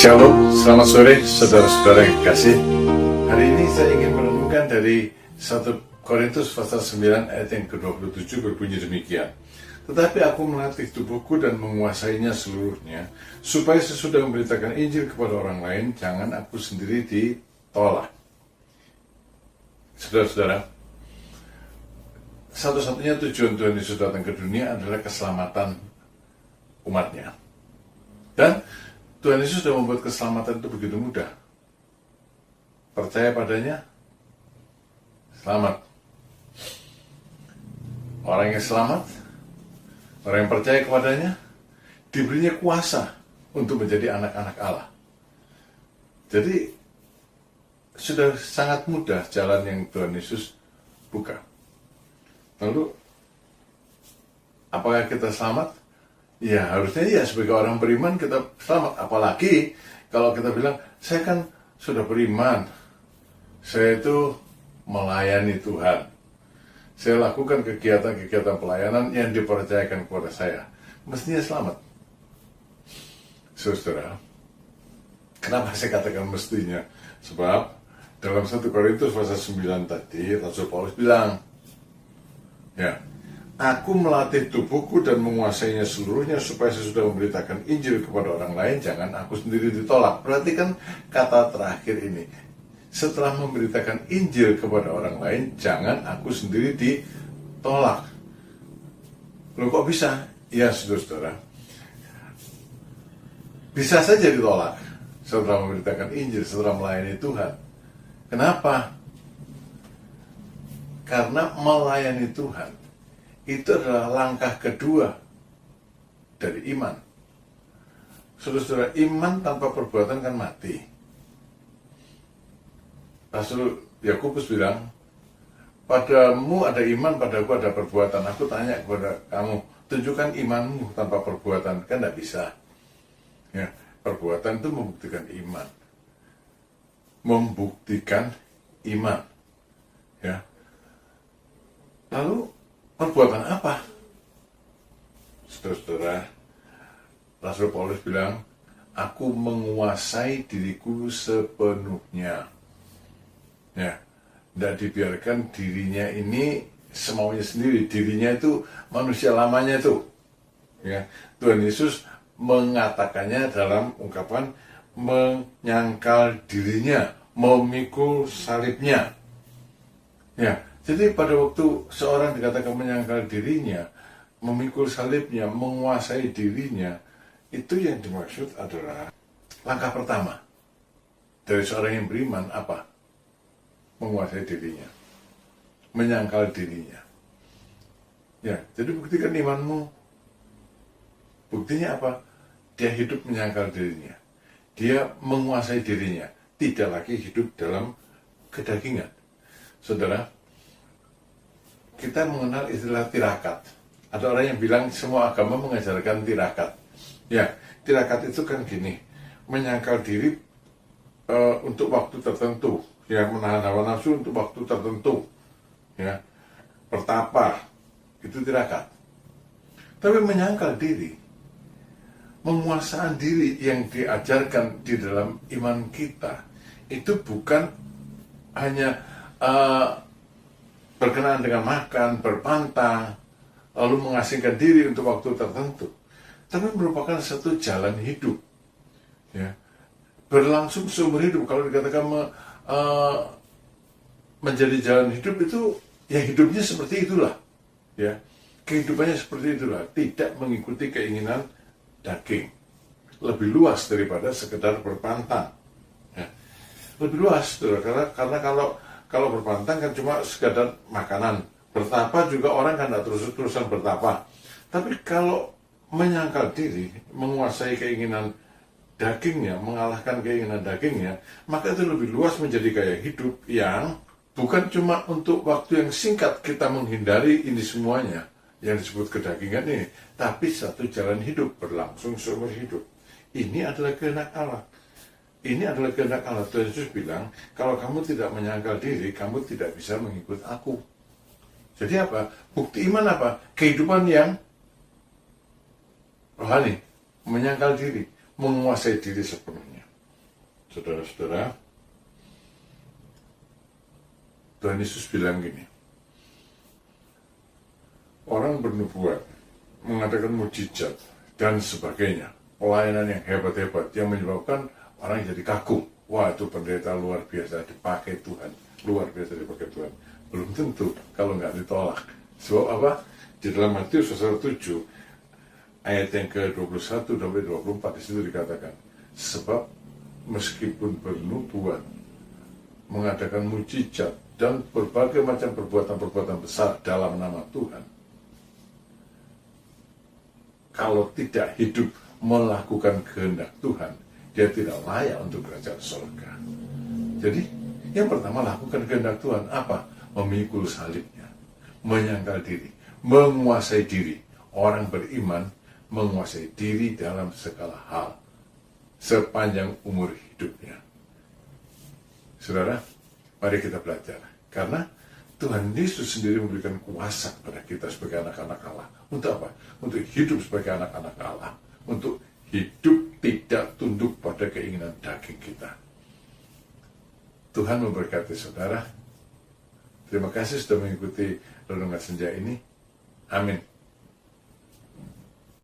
Shalom, selamat sore saudara-saudara yang kasih. Hari ini saya ingin merenungkan dari 1 Korintus pasal 9 ayat yang ke-27 berbunyi demikian. Tetapi aku melatih tubuhku dan menguasainya seluruhnya, supaya sesudah memberitakan Injil kepada orang lain, jangan aku sendiri ditolak. Saudara-saudara, satu-satunya tujuan Tuhan Yesus datang ke dunia adalah keselamatan umatnya. Dan Tuhan Yesus sudah membuat keselamatan itu begitu mudah. Percaya padanya, selamat. Orang yang selamat, orang yang percaya kepadanya, diberinya kuasa untuk menjadi anak-anak Allah. Jadi, sudah sangat mudah jalan yang Tuhan Yesus buka. Lalu, apakah kita selamat? Ya, harusnya ya sebagai orang beriman kita selamat. Apalagi kalau kita bilang, saya kan sudah beriman, saya itu melayani Tuhan, saya lakukan kegiatan-kegiatan pelayanan yang dipercayakan kepada saya, mestinya selamat. Saudara, kenapa saya katakan mestinya? Sebab dalam 1 Korintus pasal 9 tadi, Rasul Paulus bilang, ya, aku melatih tubuhku dan menguasainya seluruhnya, supaya sesudah memberitakan Injil kepada orang lain, jangan aku sendiri ditolak. Perhatikan kata terakhir ini. Setelah memberitakan Injil kepada orang lain, jangan aku sendiri ditolak. Loh, kok bisa? Ya, saudara-saudara, bisa saja ditolak setelah memberitakan Injil, setelah melayani Tuhan. Kenapa? Karena melayani Tuhan itu adalah langkah kedua dari iman. Saudara-saudara, iman tanpa perbuatan kan mati. Rasul Yakobus bilang, padamu ada iman, padaku ada perbuatan. Aku tanya kepada kamu, tunjukkan imanmu tanpa perbuatan. Kan tidak bisa. Ya, perbuatan itu membuktikan iman. Membuktikan iman. Ya. Lalu, perbuatan apa? Saudara-saudara, Rasul Paulus bilang, aku menguasai diriku sepenuhnya. Ya, tidak dibiarkan dirinya ini semaunya sendiri. Dirinya itu manusia lamanya itu. Ya, Tuhan Yesus mengatakannya dalam ungkapan menyangkal dirinya, memikul salibnya. Ya, jadi pada waktu seorang dikatakan menyangkal dirinya, memikul salibnya, menguasai dirinya, itu yang dimaksud adalah langkah pertama dari seorang yang beriman apa? Menguasai dirinya, menyangkal dirinya. Ya, jadi buktikan imanmu. Buktinya apa? Dia hidup menyangkal dirinya. Dia menguasai dirinya, tidak lagi hidup dalam kedagingan. Saudara, kita mengenal istilah tirakat. Ada orang yang bilang semua agama mengajarkan tirakat. Ya, tirakat itu kan gini, menyangkal diri untuk waktu tertentu, ya, menahan hawa nafsu untuk waktu tertentu, ya, bertapa, itu tirakat. Tapi menyangkal diri, menguasai diri yang diajarkan di dalam iman kita, itu bukan hanya berkenaan dengan makan, berpantang, lalu mengasingkan diri untuk waktu tertentu, tapi merupakan satu jalan hidup, ya, berlangsung seumur hidup. Kalau dikatakan menjadi jalan hidup itu, ya hidupnya seperti itulah, ya, kehidupannya seperti itulah, tidak mengikuti keinginan daging, lebih luas daripada sekedar berpantang, ya. Lebih luas, karena kalau berpantang kan cuma sekadar makanan. Bertapa juga orang kan tidak terus-terusan bertapa. Tapi kalau menyangkal diri, menguasai keinginan dagingnya, mengalahkan keinginan dagingnya, maka itu lebih luas menjadi gaya hidup yang bukan cuma untuk waktu yang singkat kita menghindari ini semuanya yang disebut kedagingan ini, tapi satu jalan hidup berlangsung seumur hidup. Ini adalah kehendak Allah. Ini adalah kehendak Allah. Tuhan Yesus bilang, kalau kamu tidak menyangkal diri, kamu tidak bisa mengikut aku. Jadi apa? Bukti iman apa? Kehidupan yang rohani, menyangkal diri, menguasai diri sepenuhnya. Saudara-saudara, Tuhan Yesus bilang gini, orang bernubuat, mengadakan mujizat, dan sebagainya, pelayanan yang hebat-hebat, yang menyebabkan orang jadi kagum. Wah, itu pendeta luar biasa, dipakai Tuhan, luar biasa dipakai Tuhan. Belum tentu kalau nggak ditolak. Sebab apa? Di dalam Matius pasal 7, ayat yang ke-21 sampai 24, di situ dikatakan, sebab meskipun bernubuat, mengadakan mujizat, dan berbagai macam perbuatan-perbuatan besar dalam nama Tuhan, kalau tidak hidup melakukan kehendak Tuhan, dia tidak layak untuk kerajaan surga. Jadi, yang pertama lakukan kehendak Tuhan. Apa? Memikul salibnya, menyangkal diri, menguasai diri. Orang beriman menguasai diri dalam segala hal sepanjang umur hidupnya. Saudara, mari kita belajar. Karena Tuhan Yesus sendiri memberikan kuasa kepada kita sebagai anak-anak Allah. Untuk apa? Untuk hidup sebagai anak-anak Allah. Untuk hidup tidak tunduk pada keinginan daging kita. Tuhan memberkati saudara. Terima kasih sudah mengikuti Renungan Senja ini. Amin.